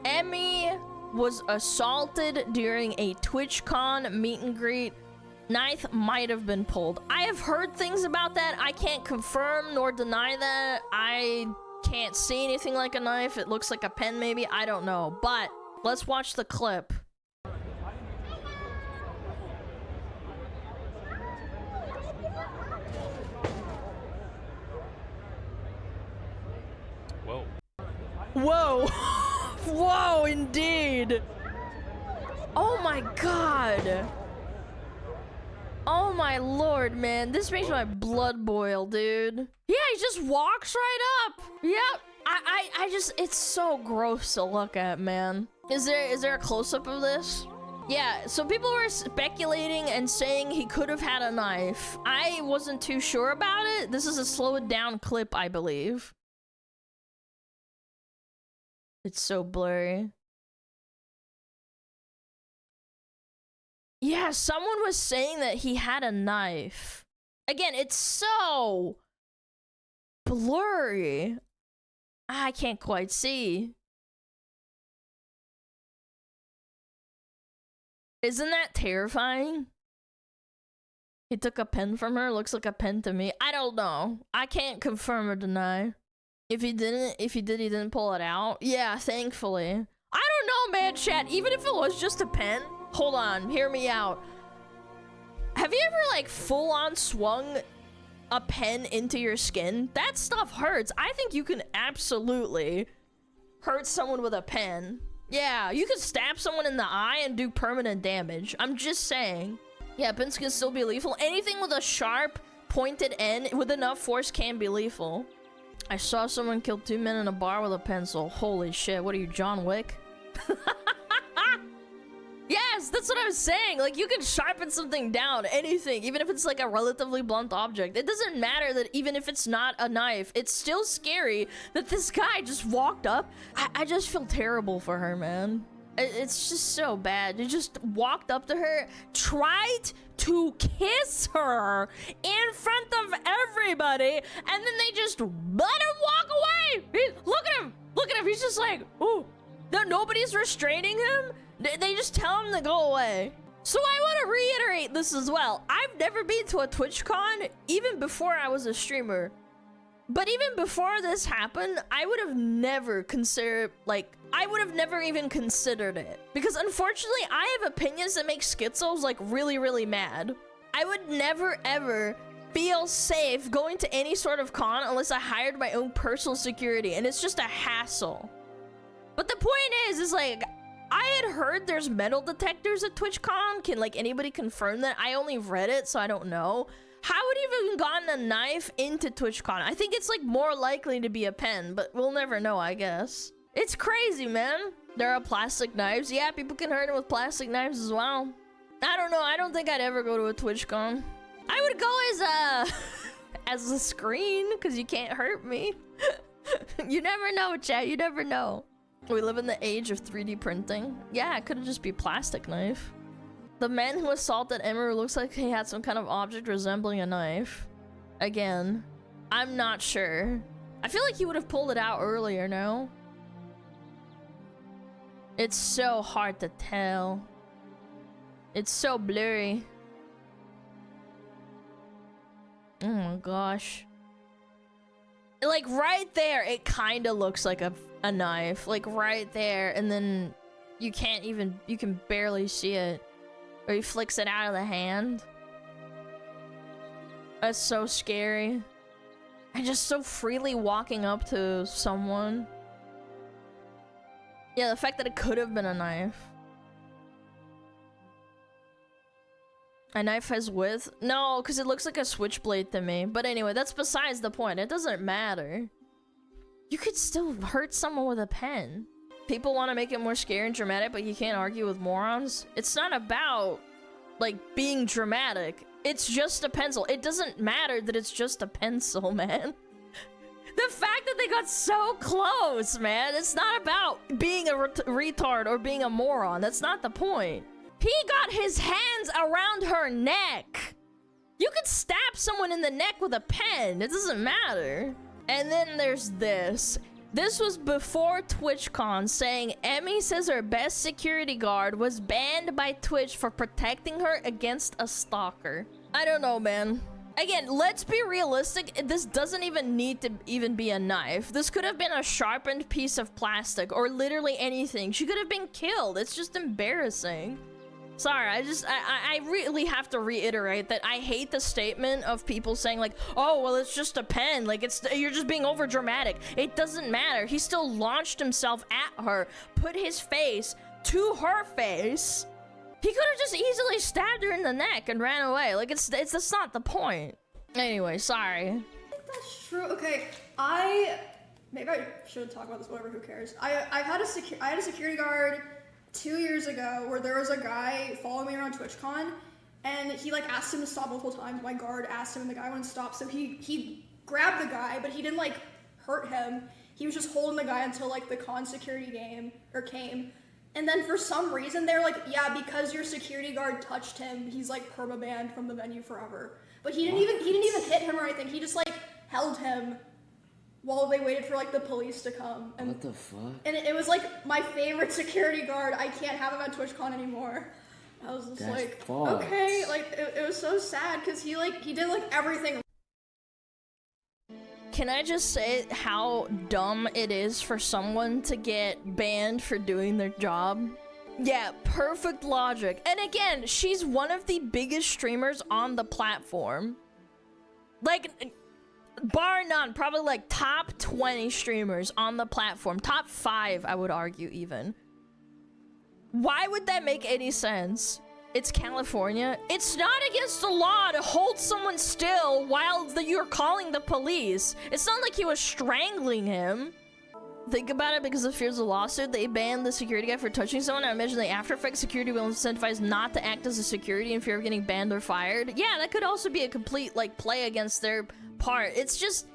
Emmy was assaulted during a TwitchCon meet and greet. Knife might have been pulled. I have heard things about that. I can't confirm nor deny that. I can't see anything like a knife. It looks like a pen maybe. I don't know. But let's watch the clip. Whoa. Whoa. Whoa, indeed. Oh my god. Oh my lord, man. This makes my blood boil, dude. Yeah, he just walks right up. Yep. I just, it's so gross to look at, man. Is there a close-up of this? Yeah, so people were speculating and saying he could have had a knife. I wasn't too sure about it. This is a slowed down clip, I believe. It's so blurry. Yeah, someone was saying that he had a knife. Again, it's so blurry. I can't quite see. Isn't that terrifying? He took a pen from her. Looks like a pen to me. I don't know. I can't confirm or deny. If he did, he didn't pull it out. Yeah, thankfully. I don't know, man, chat. Even if it was just a pen. Hold on, hear me out. Have you ever, like, full-on swung a pen into your skin? That stuff hurts. I think you can absolutely hurt someone with a pen. Yeah, you could stab someone in the eye and do permanent damage. I'm just saying. Yeah, pens can still be lethal. Anything with a sharp, pointed end with enough force can be lethal. I saw someone kill 2 men in a bar with a pencil. Holy shit, what are you, John Wick? Yes, that's what I was saying. Like, you can sharpen something down, anything, even if it's like a relatively blunt object. It doesn't matter that even if it's not a knife, it's still scary that this guy just walked up. I just feel terrible for her, man. It's just so bad. He just walked up to her, tried to kiss her in front of everybody, and then they just let him walk away. Look at him. Look at him. He's just like, ooh. Nobody's restraining him. They just tell him to go away. So I want to reiterate this as well. I've never been to a TwitchCon, even before I was a streamer. But even before this happened, I would have never considered, like, I would have never even considered it. Because unfortunately, I have opinions that make schizos, like, really, really mad. I would never, ever feel safe going to any sort of con unless I hired my own personal security. And it's just a hassle. But the point is like, I had heard there's metal detectors at TwitchCon. Can, like, anybody confirm that? I only read it, so I don't know. How would he have even gotten a knife into TwitchCon? I think it's, like, more likely to be a pen, but we'll never know, I guess. It's crazy, man. There are plastic knives. Yeah, people can hurt him with plastic knives as well. I don't know. I don't think I'd ever go to a TwitchCon. I would go as as a screen, because you can't hurt me. You never know, chat. You never know. We live in the age of 3D printing. Yeah, it could just be plastic knife. The man who assaulted Emirus looks like he had some kind of object resembling a knife. Again, I'm not sure. I feel like he would have pulled it out earlier, no? It's so hard to tell. It's so blurry. Oh my gosh. Like, right there, it kind of looks like a knife. Like, right there, and then you can't even, you can barely see it. Or he flicks it out of the hand. That's so scary. And just so freely walking up to someone. Yeah, the fact that it could have been a knife. A knife has width? No, because it looks like a switchblade to me. But anyway, that's besides the point. It doesn't matter. You could still hurt someone with a pen. People want to make it more scary and dramatic, but you can't argue with morons. It's not about, like, being dramatic. It's just a pencil. It doesn't matter that it's just a pencil, man. The fact that they got so close, man. It's not about being a retard or being a moron. That's not the point. He got his hands around her neck. You could stab someone in the neck with a pen. It doesn't matter. And then there's this. This was before TwitchCon saying Emmy says her best security guard was banned by Twitch for protecting her against a stalker. I don't know, man. Again, let's be realistic. This doesn't even need to even be a knife. This could have been a sharpened piece of plastic or literally anything. She could have been killed. It's just embarrassing. Sorry, I really have to reiterate that I hate the statement of people saying like, oh, well, it's just a pen. Like, you're just being over dramatic. It doesn't matter. He still launched himself at her, put his face to her face. He could have just easily stabbed her in the neck and ran away. Like, that's not the point. Anyway, sorry. I think that's true. Okay, maybe I should talk about this, whatever, who cares. I had a security guard 2 years ago where there was a guy following me around TwitchCon, and he like asked him to stop multiple times. My guard asked him and the guy wouldn't stop, so he grabbed the guy, but he didn't like hurt him. He was just holding the guy until like the con security came. And then for some reason they're like, yeah, because your security guard touched him, he's like permabanned from the venue forever. But he didn't even hit him or anything. He just like held him while they waited for like the police to come. And, what the fuck? And it was like my favorite security guard. I can't have him at TwitchCon anymore. I was just like, okay, like it was so sad because he did like everything. Can I just say how dumb it is for someone to get banned for doing their job? Yeah, perfect logic. And again, she's one of the biggest streamers on the platform. Like, bar none, probably like top 20 streamers on the platform. Top 5, I would argue even. Why would that make any sense? It's California. It's not against the law to hold someone still while you're calling the police. It's not like he was strangling him. Think about it, because of fears of lawsuit, they banned the security guy for touching someone. I imagine the After Effects security will incentivize not to act as a security in fear of getting banned or fired. Yeah, that could also be a complete, like, play against their part. It's just,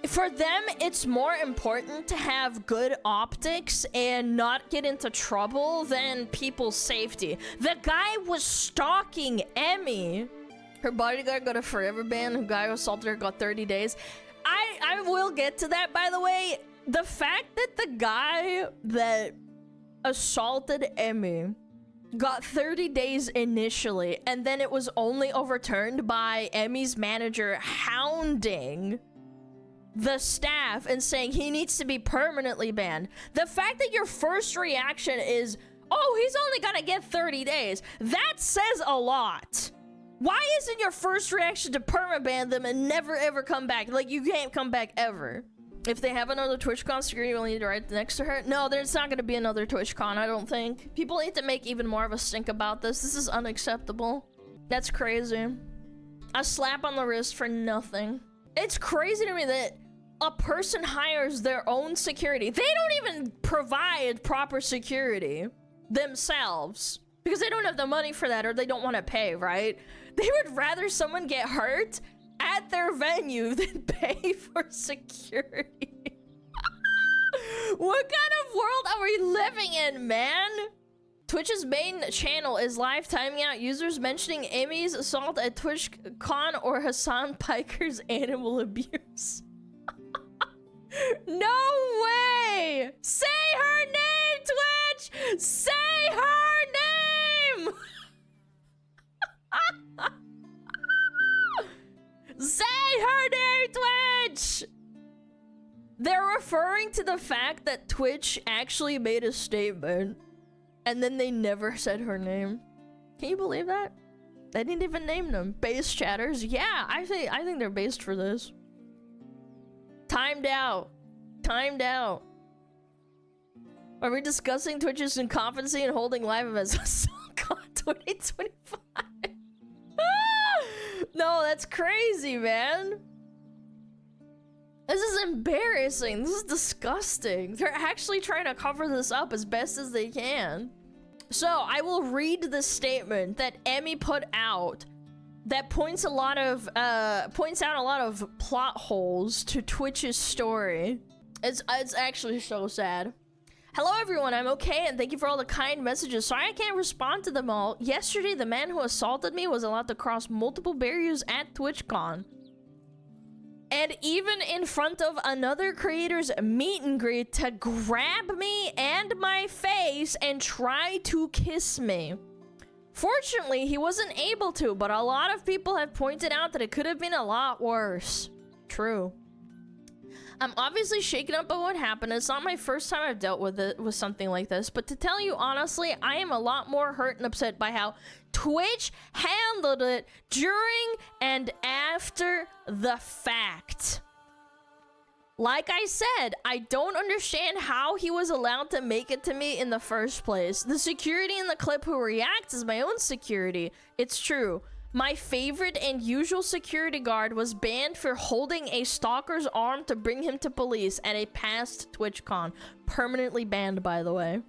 for them, it's more important to have good optics and not get into trouble than people's safety. The guy was stalking Emmy. Her bodyguard got a forever ban. The guy who assaulted her got 30 days. I will get to that, by the way. The fact that the guy that assaulted Emmy got 30 days initially, and then it was only overturned by Emmy's manager hounding the staff and saying he needs to be permanently banned. The fact that your first reaction is, oh, he's only gonna get 30 days, that says a lot. Why isn't your first reaction to permaban them and never ever come back? Like, you can't come back ever. If they have another TwitchCon security, we'll need to right next to her. No, there's not going to be another TwitchCon, I don't think. People need to make even more of a stink about this. This is unacceptable. That's crazy. A slap on the wrist for nothing. It's crazy to me that a person hires their own security. They don't even provide proper security themselves because they don't have the money for that, or they don't want to pay, right? They would rather someone get hurt at their venue than pay for security. What kind of world are we living in, man? Twitch's main channel is live timing out users mentioning Amy's assault at TwitchCon or Hassan Piker's animal abuse. No way! Say her name, Twitch! Say her name! Say her name, Twitch! They're referring to the fact that Twitch actually made a statement and then they never said her name. Can you believe that? They didn't even name them. Base chatters? Yeah, I think they're based for this. Timed out. Timed out. Are we discussing Twitch's incompetency and holding live events? God, 2025. No, that's crazy, man. This is embarrassing. This is disgusting. They're actually trying to cover this up as best as they can. So I will read the statement that Emmy put out that points out a lot of plot holes to Twitch's story. It's actually so sad. Hello everyone, I'm okay and thank you for all the kind messages. Sorry I can't respond to them all. Yesterday, the man who assaulted me was allowed to cross multiple barriers at TwitchCon. And even in front of another creator's meet and greet to grab me and my face and try to kiss me. Fortunately, he wasn't able to, but a lot of people have pointed out that it could have been a lot worse. True. I'm obviously shaken up by what happened. It's not my first time I've dealt with something like this, but to tell you honestly, I am a lot more hurt and upset by how Twitch handled it during and after the fact. Like I said, I don't understand how he was allowed to make it to me in the first place. The security in the clip who reacts is my own security. It's true. My favorite and usual security guard was banned for holding a stalker's arm to bring him to police at a past TwitchCon. Permanently banned, by the way.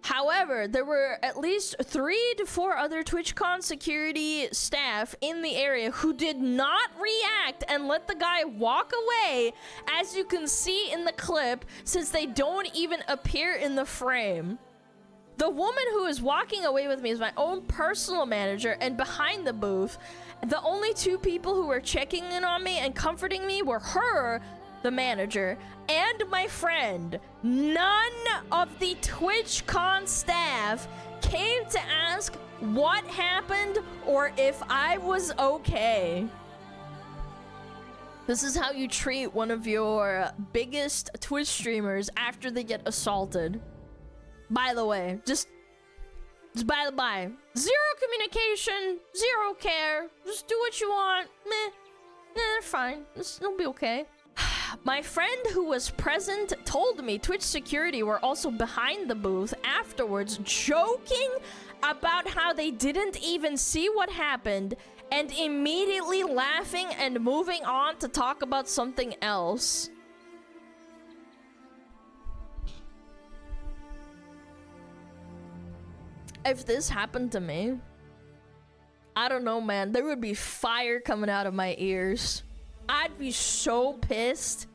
However, there were at least 3 to 4 other TwitchCon security staff in the area who did not react and let the guy walk away, as you can see in the clip, since they don't even appear in the frame. The woman who is walking away with me is my own personal manager, and behind the booth, the only 2 people who were checking in on me and comforting me were her, the manager, and my friend. None of the TwitchCon staff came to ask what happened or if I was okay. This is how you treat one of your biggest Twitch streamers after they get assaulted. By the way, just by the by, 0 communication, 0 care, just do what you want, they're fine, it'll be okay. My friend who was present told me Twitch security were also behind the booth afterwards, joking about how they didn't even see what happened and immediately laughing and moving on to talk about something else. If this happened to me, I don't know, man, there would be fire coming out of my ears. I'd be so pissed.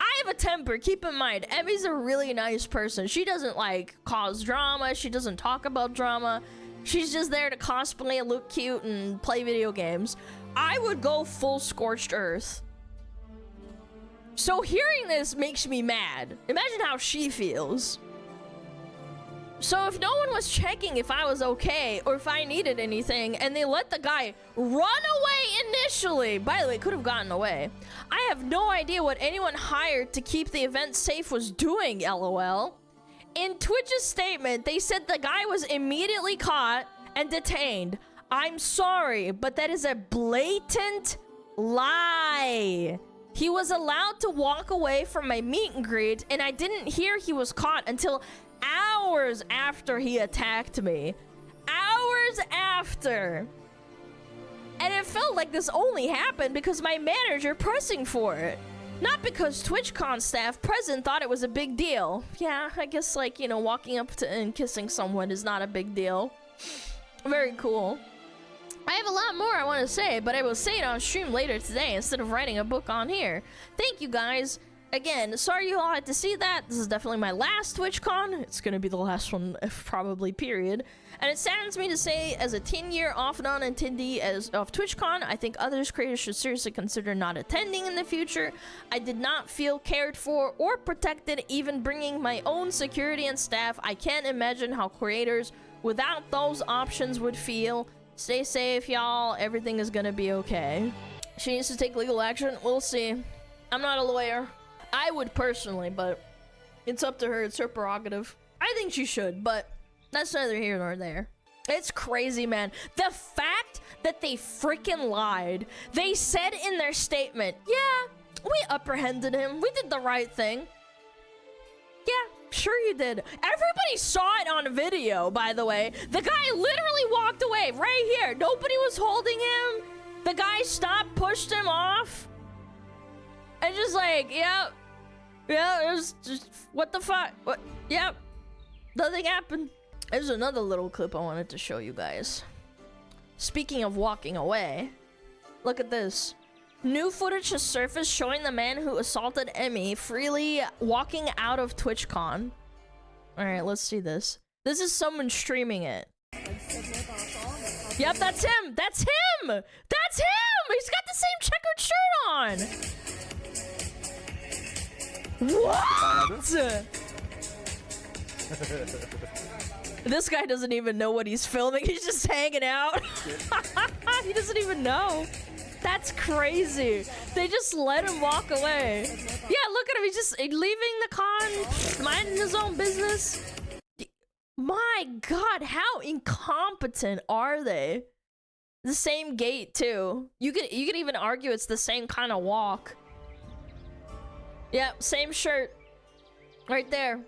I have a temper, keep in mind. Emmy's a really nice person. She doesn't like cause drama. She doesn't talk about drama. She's just there to cosplay, look cute, and play video games. I would go full scorched earth. So hearing this makes me mad. Imagine how she feels. So if no one was checking if I was okay or if I needed anything and they let the guy run away initially, by the way, could have gotten away. I have no idea what anyone hired to keep the event safe was doing, LOL. In Twitch's statement, they said the guy was immediately caught and detained. I'm sorry, but that is a blatant lie. He was allowed to walk away from my meet and greet, and I didn't hear he was caught until hours after he attacked me. Hours after. And it felt like this only happened because my manager pressing for it. Not because TwitchCon staff present thought it was a big deal. Yeah, I guess, like, you know, walking up to and kissing someone is not a big deal. Very cool. I have a lot more I want to say, but I will say it on stream later today instead of writing a book on here. Thank you guys. Again, sorry you all had to see that. This is definitely my last TwitchCon. It's gonna be the last one, probably, period. And it saddens me to say, as a 10-year off-and-on attendee of TwitchCon, I think others creators should seriously consider not attending in the future. I did not feel cared for or protected, even bringing my own security and staff. I can't imagine how creators without those options would feel. Stay safe, y'all. Everything is gonna be okay. She needs to take legal action. We'll see. I'm not a lawyer. I would personally, but it's up to her. It's her prerogative. I think she should, but that's neither here nor there. It's crazy, man. The fact that they freaking lied. They said in their statement, yeah, we apprehended him. We did the right thing. Yeah, sure you did. Everybody saw it on video, by the way. The guy literally walked away right here. Nobody was holding him. The guy stopped, pushed him off. And just like, yep. Yeah, it was just, what the fuck? What? Yep. Nothing happened. There's another little clip I wanted to show you guys. Speaking of walking away, look at this. New footage has surfaced showing the man who assaulted Emmy freely walking out of TwitchCon. Alright, let's see this. This is someone streaming it. Yep, that's him! That's him! That's him! He's got the same checkered shirt on! What? This guy doesn't even know what he's filming. He's just hanging out. He doesn't even know. That's crazy. They just let him walk away. Yeah, look at him. He's just leaving the con, minding his own business. My God, how incompetent are they? The same gait too. You could even argue it's the same kind of walk. Yep, same shirt. Right there.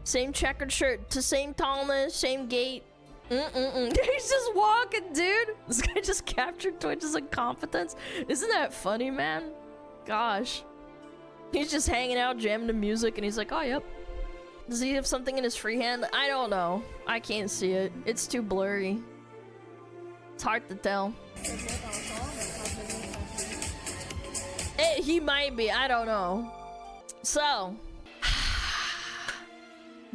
Same checkered shirt, to same tallness, same gait. He's just walking, dude. This guy just captured Twitch's incompetence. Isn't that funny, man? Gosh. He's just hanging out, jamming to music, and he's like, oh, yep. Does he have something in his free hand? I don't know. I can't see it. It's too blurry. It's hard to tell. He might be. I don't know. So...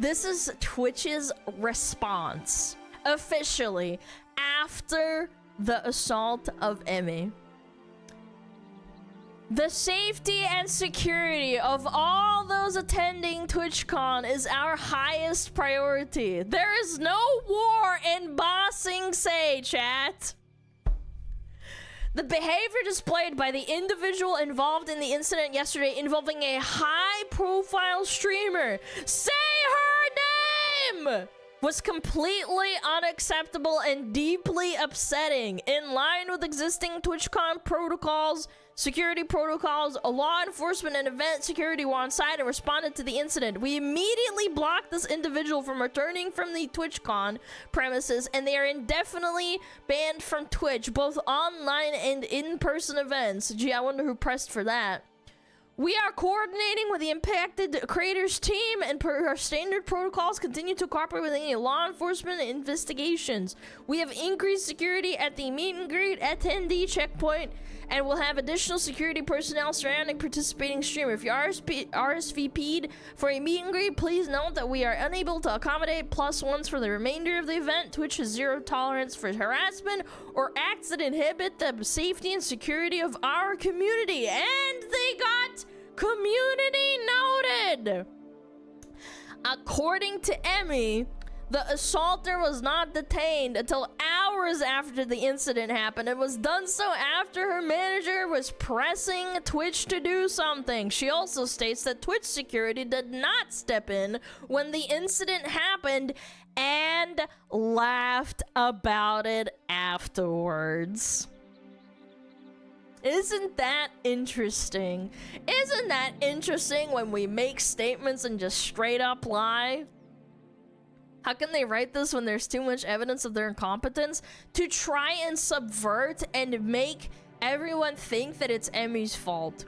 this is Twitch's response, officially, after the assault of Emmy. The safety and security of all those attending TwitchCon is our highest priority. There is no war in Ba Sing Se, chat. The behavior displayed by the individual involved in the incident yesterday involving a high-profile streamer, say her name, was completely unacceptable and deeply upsetting. In line with existing TwitchCon protocols, security protocols, law enforcement and event security were on site and responded to the incident. We immediately blocked this individual from returning from the TwitchCon premises, and they are indefinitely banned from Twitch, both online and in-person events. Gee, I wonder who pressed for that. We are coordinating with the impacted creators team, and per our standard protocols continue to cooperate with any law enforcement investigations. We have increased security at the meet and greet attendee checkpoint, and we'll have additional security personnel surrounding participating streamer. If you RSVP'd for a meet and greet, please note that we are unable to accommodate +1s for the remainder of the event. Twitch has zero tolerance for harassment or acts that inhibit the safety and security of our community. And they got community noted. According to Emmy, the assaulter was not detained until hours after the incident happened, and was done so after her manager was pressing Twitch to do something. She also states that Twitch security did not step in when the incident happened and laughed about it afterwards. Isn't that interesting? Isn't that interesting when we make statements and just straight up lie? How can they write this when there's too much evidence of their incompetence? To try and subvert and make everyone think that it's Emmy's fault.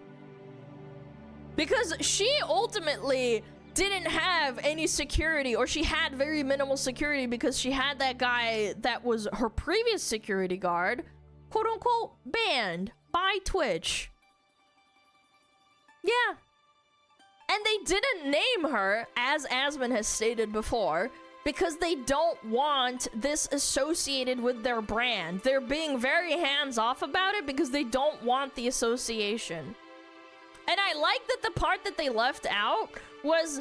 Because she ultimately didn't have any security, or she had very minimal security because she had that guy that was her previous security guard, quote unquote, banned by Twitch. Yeah. And they didn't name her, as Asmon has stated before, because they don't want this associated with their brand. They're being very hands-off about it because they don't want the association. And I like that the part that they left out was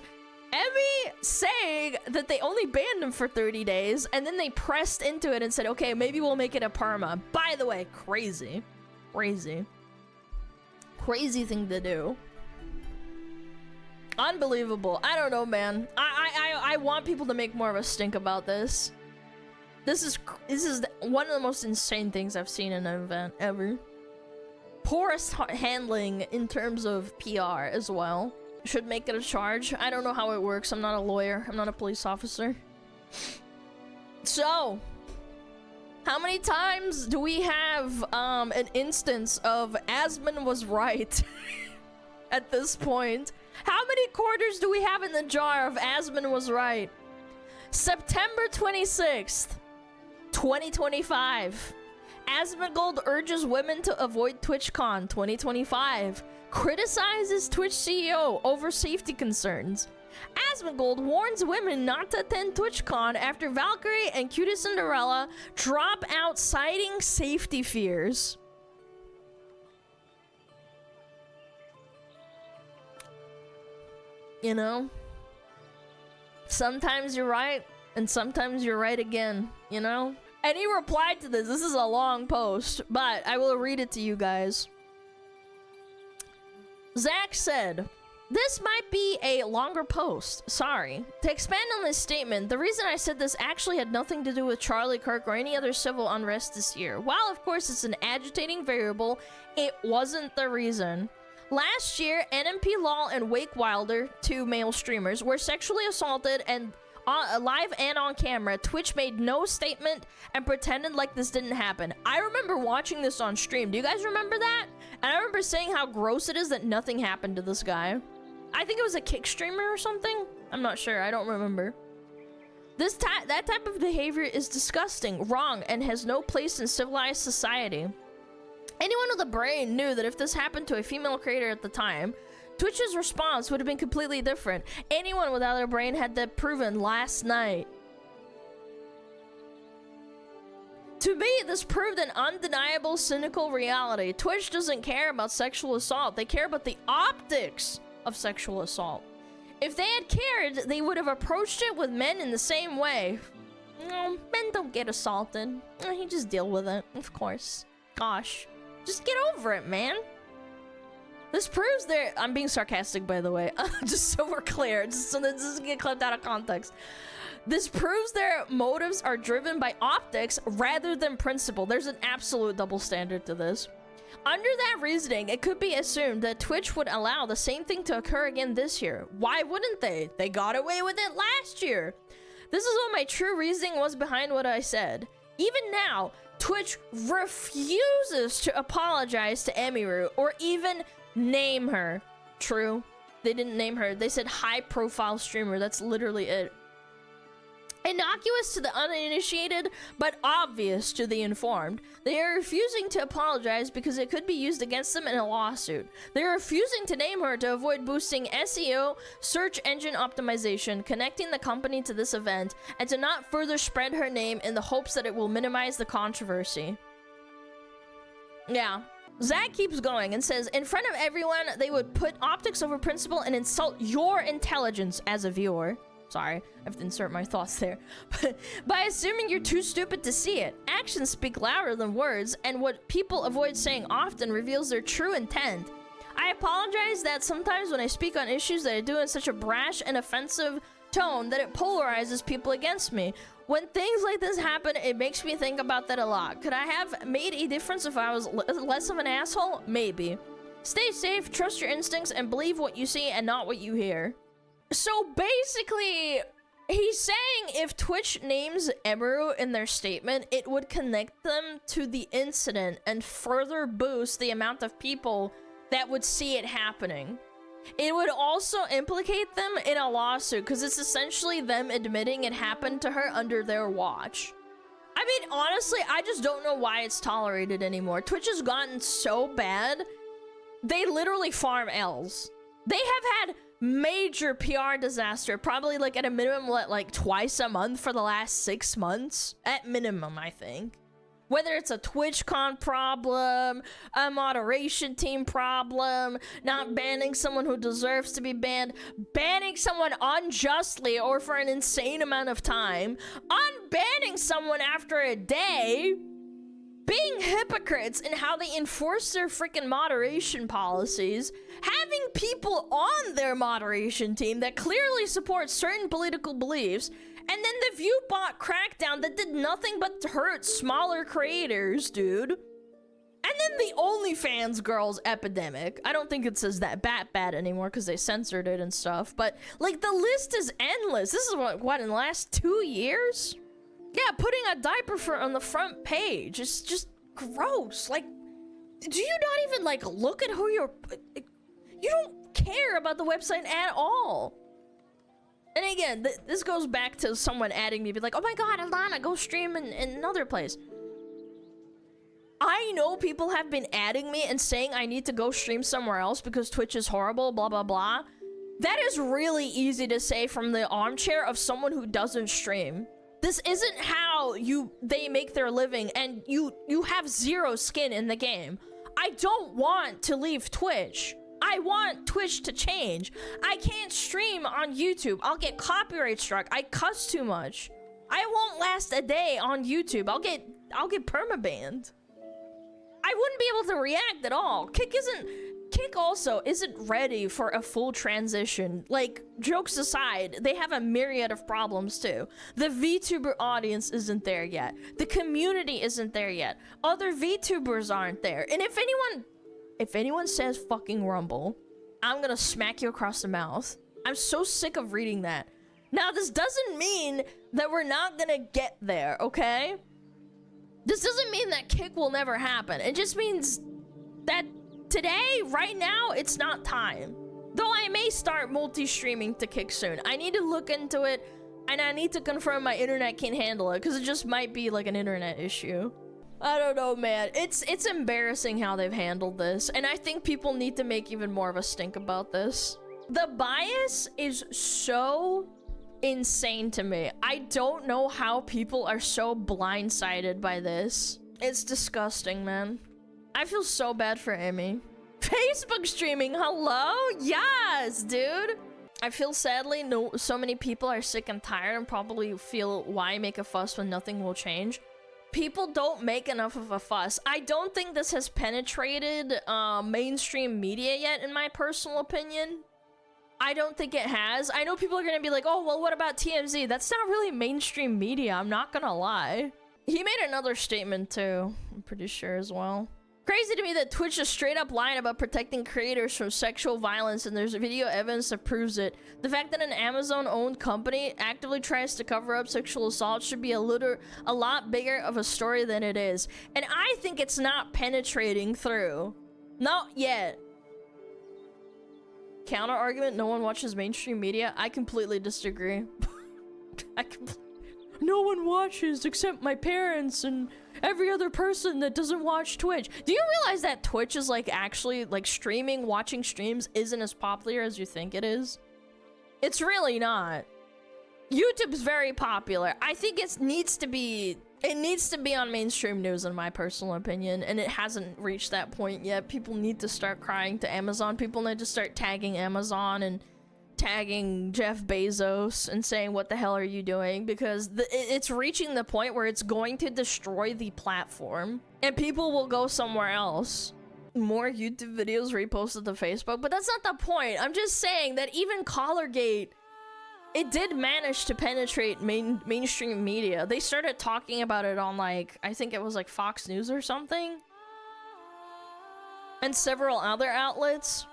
Emmy saying that they only banned him for 30 days, and then they pressed into it and said, okay, maybe we'll make it a perma. By the way, crazy. Crazy. Crazy thing to do. Unbelievable. I don't know, man. I want people to make more of a stink about this. This is one of the most insane things I've seen in an event ever. Poorest handling in terms of PR as well. Should make it a charge. I don't know how it works. I'm not a lawyer. I'm not a police officer. So, how many times do we have an instance of Asmon was right at this point? How many quarters do we have in the jar of Asmon was right? September 26th, 2025. Asmongold urges women to avoid TwitchCon 2025. Criticizes Twitch CEO over safety concerns. Asmongold warns women not to attend TwitchCon after Valkyrie and Cutie Cinderella drop out citing safety fears. You know? Sometimes you're right, and sometimes you're right again, you know? And he replied to this. This is a long post, but I will read it to you guys. Zach said, "This might be a longer post, sorry. To expand on this statement, the reason I said this actually had nothing to do with Charlie Kirk or any other civil unrest this year. While of course it's an agitating variable, it wasn't the reason. Last year, NMP Lol and Wake Wilder, two male streamers, were sexually assaulted and live and on camera. Twitch made no statement and pretended like this didn't happen. I remember watching this on stream. Do you guys remember that? And I remember saying how gross it is that nothing happened to this guy. I think it was a kick streamer or something. I'm not sure. I don't remember. That type of behavior is disgusting, wrong, and has no place in civilized society. Anyone with a brain knew that if this happened to a female creator at the time, Twitch's response would have been completely different. Anyone without a brain had that proven last night. To me, this proved an undeniable, cynical reality. Twitch doesn't care about sexual assault. They care about the optics of sexual assault. If they had cared, they would have approached it with men in the same way. No, men don't get assaulted. You just deal with it, of course. Gosh, just get over it, man. This proves their— I'm being sarcastic, by the way, just so we're clear, just so that this doesn't get clipped out of context. This proves their motives are driven by optics rather than principle. There's an absolute double standard to this. Under that reasoning, it could be assumed that Twitch would allow the same thing to occur again this year. Why wouldn't they? They got away with it last year. This is what my true reasoning was behind what I said. Even now, Twitch refuses to apologize to Emirus or even name her. True, they didn't name her. They said high-profile streamer. That's literally it. Innocuous to the uninitiated, but obvious to the informed. They are refusing to apologize because it could be used against them in a lawsuit. They are refusing to name her to avoid boosting SEO, search engine optimization, connecting the company to this event, and to not further spread her name in the hopes that it will minimize the controversy. Yeah. Zach keeps going and says, in front of everyone, they would put optics over principle and insult your intelligence as a viewer. Sorry, I have to insert my thoughts there. By assuming you're too stupid to see it. Actions speak louder than words, and what people avoid saying often reveals their true intent. I apologize that sometimes when I speak on issues that I do in such a brash and offensive tone that it polarizes people against me. When things like this happen, it makes me think about that a lot. Could I have made a difference if I was less of an asshole? Maybe. Stay safe, trust your instincts, and believe what you see and not what you hear. So basically, he's saying if Twitch names Emirus in their statement, it would connect them to the incident and further boost the amount of people that would see it happening. It would also implicate them in a lawsuit because it's essentially them admitting it happened to her under their watch. I mean, honestly, I just don't know why it's tolerated anymore. Twitch has gotten so bad, they literally farm L's. They have had major PR disaster, probably like at a minimum like twice a month for the last 6 months. At minimum, I think. Whether it's a TwitchCon problem, a moderation team problem, not banning someone who deserves to be banned, banning someone unjustly or for an insane amount of time, unbanning someone after a day, being hypocrites in how they enforce their freaking moderation policies, having people on their moderation team that clearly support certain political beliefs, and then the Viewbot crackdown that did nothing but hurt smaller creators, dude. And then the OnlyFans girls epidemic. I don't think it says that bad anymore because they censored it and stuff, but like the list is endless. This is what in the last 2 years? Yeah, putting a diaper on the front page is just gross. Like, do you not even like look at who you're... You don't care about the website at all. And again, this goes back to someone adding me, be like, oh my god, Alana, go stream in another place. I know people have been adding me and saying I need to go stream somewhere else because Twitch is horrible, blah, blah, blah. That is really easy to say from the armchair of someone who doesn't stream. This isn't how they make their living, and you have zero skin in the game. I don't want to leave Twitch. I want Twitch to change. I can't stream on YouTube. I'll get copyright struck. I cuss too much. I won't last a day on YouTube. I'll get permabanned. I wouldn't be able to react at all. Kick also isn't ready for a full transition. Like, jokes aside, they have a myriad of problems too. The VTuber audience isn't there yet. The community isn't there yet. Other VTubers aren't there. And if anyone says fucking Rumble, I'm gonna smack you across the mouth. I'm so sick of reading that. Now, this doesn't mean that we're not gonna get there, okay? This doesn't mean that kick will never happen. It just means that today, right now, it's not time. Though I may start multi-streaming to kick soon. I need to look into it, and I need to confirm my internet can handle it, because it just might be like an internet issue. I don't know, man. It's embarrassing how they've handled this, and I think people need to make even more of a stink about this. The bias is so insane to me. I don't know how people are so blindsided by this. It's disgusting, man. I feel so bad for Emmy. Facebook streaming, hello? Yes, dude. I feel sadly so many people are sick and tired and probably feel, why make a fuss when nothing will change? People don't make enough of a fuss. I don't think this has penetrated mainstream media yet, in my personal opinion. I don't think it has. I know people are gonna be like, oh, well, what about TMZ? That's not really mainstream media, I'm not gonna lie. He made another statement too, I'm pretty sure as well. Crazy to me that Twitch is straight up lying about protecting creators from sexual violence, and there's video evidence that proves it. The fact that an Amazon-owned company actively tries to cover up sexual assault should be a lot bigger of a story than it is. And I think it's not penetrating through. Not yet. Counter argument, no one watches mainstream media. I completely disagree. No one watches except my parents and every other person that doesn't watch Twitch. Do you realize that Twitch is like actually like streaming, watching streams isn't as popular as you think it is? It's really not. YouTube's very popular. I think it needs to be on mainstream news, in my personal opinion, and it hasn't reached that point yet. People need to start crying to Amazon. People need to start tagging Amazon and tagging Jeff Bezos and saying, what the hell are you doing? Because it's reaching the point where it's going to destroy the platform and people will go somewhere else. More YouTube videos reposted to Facebook, but that's not the point. I'm just saying that even Collargate, it did manage to penetrate mainstream media. They started talking about it on, like, I think it was like Fox News or something, and several other outlets.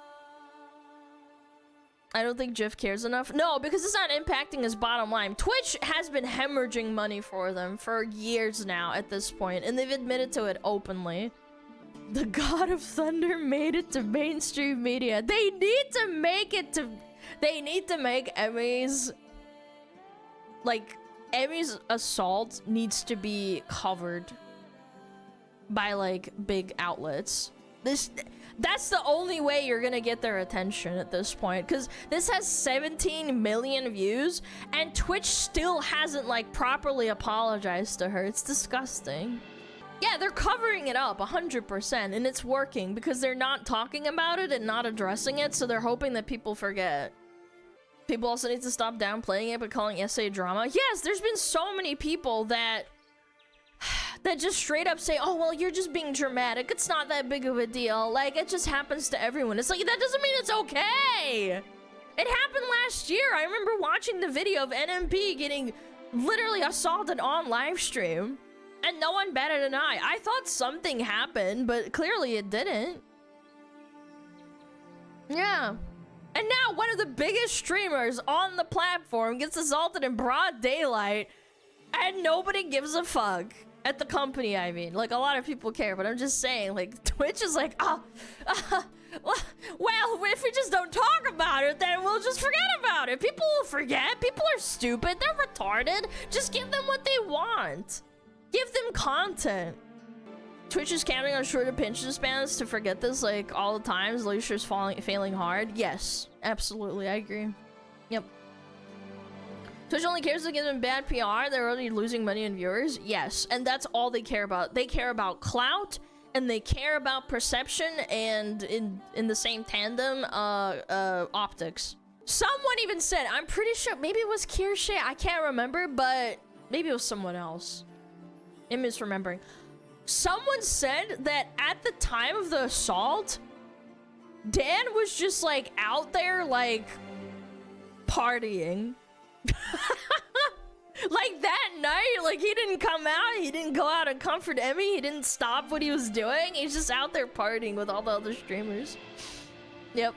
I don't think Jeff cares enough. No, because it's not impacting his bottom line. Twitch has been hemorrhaging money for them for years now at this point, and they've admitted to it openly. The God of Thunder made it to mainstream media. They need to make it to... They need to make Emmy's... Like, Emmy's assault needs to be covered by, like, big outlets. That's the only way you're gonna get their attention at this point, because this has 17 million views, and Twitch still hasn't, like, properly apologized to her. It's disgusting. Yeah, they're covering it up 100%, and it's working because they're not talking about it and not addressing it, so they're hoping that people forget. People also need to stop downplaying it by calling essay drama. Yes, there's been so many people that just straight up say, oh, well, you're just being dramatic. It's not that big of a deal. Like, it just happens to everyone. It's like, that doesn't mean it's okay. It happened last year. I remember watching the video of NMP getting literally assaulted on live stream, and no one batted an eye. I thought something happened, but clearly it didn't. Yeah. And now one of the biggest streamers on the platform gets assaulted in broad daylight, and nobody gives a fuck. At the company, I mean. Like, a lot of people care, but I'm just saying, like, Twitch is like, well, if we just don't talk about it, then we'll just forget about it. People will forget. People are stupid. They're retarded. Just give them what they want. Give them content. Twitch is counting on short attention spans to forget this, like, all the times Leisha's failing hard. Yes, absolutely, I agree. Yep. Twitch only cares to give them bad PR. They're already losing money and viewers. Yes, and that's all they care about. They care about clout, and they care about perception, and in the same tandem, optics. Someone even said, I'm pretty sure, maybe it was Kirsche, I can't remember, but maybe it was someone else. I'm misremembering. Someone said that at the time of the assault, Dan was just like out there like partying. Like that night, like he didn't come out, he didn't go out and comfort Emmy, he didn't stop what he was doing, he's just out there partying with all the other streamers. Yep.